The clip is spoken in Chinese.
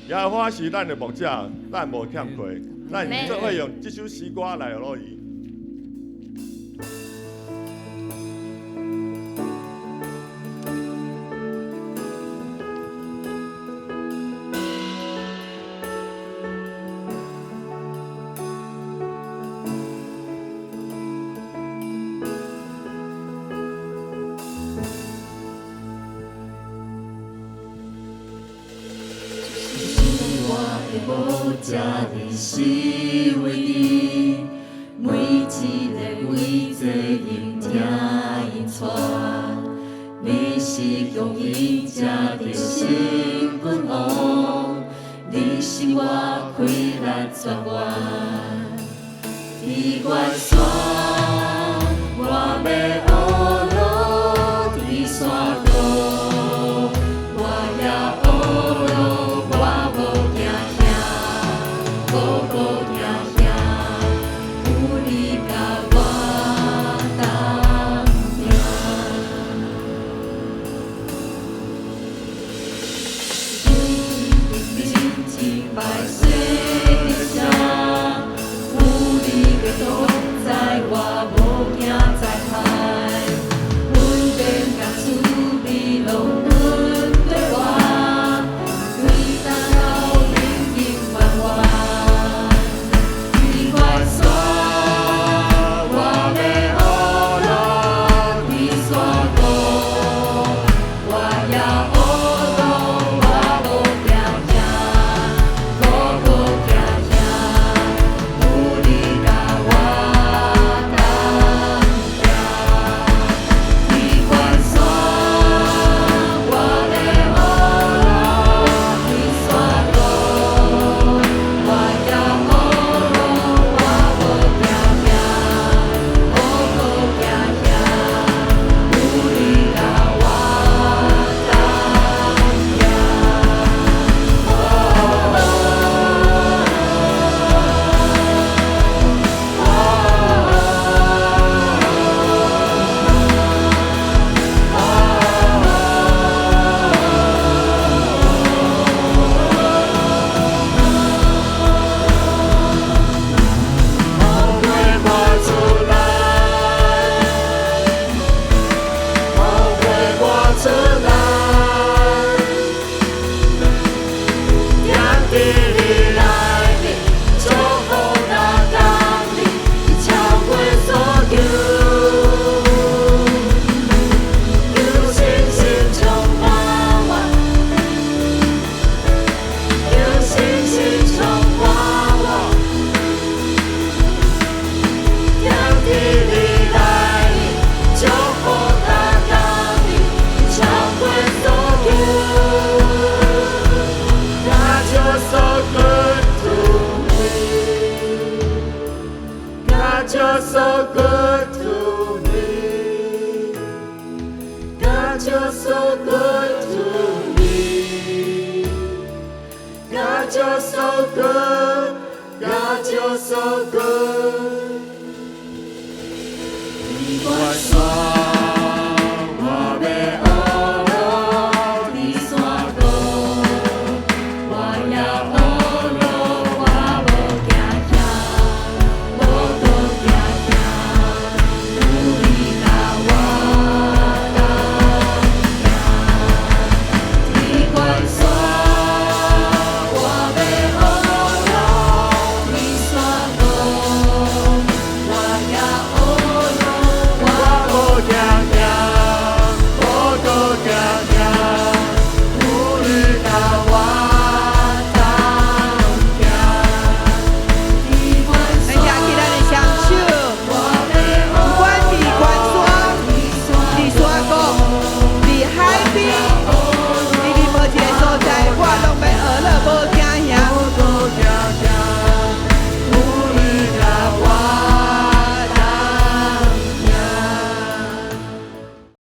耶和华是咱的牧者，咱无欠亏。咱做伙用这首诗歌来落伊。无家的是为你，每一个为这因听因传，你是用因家的心本王，你是我快乐泉源，地关山，我要学路地山高，我要学路。步步行行，有你甲我同行。真真百岁的声，有你的同在，我无惊灾害。稳定甲厝边拢阮对我，对咱后永永远远。You're so good to me. God, you're so good to me. God, you're so good. God, you're so good. 你关山。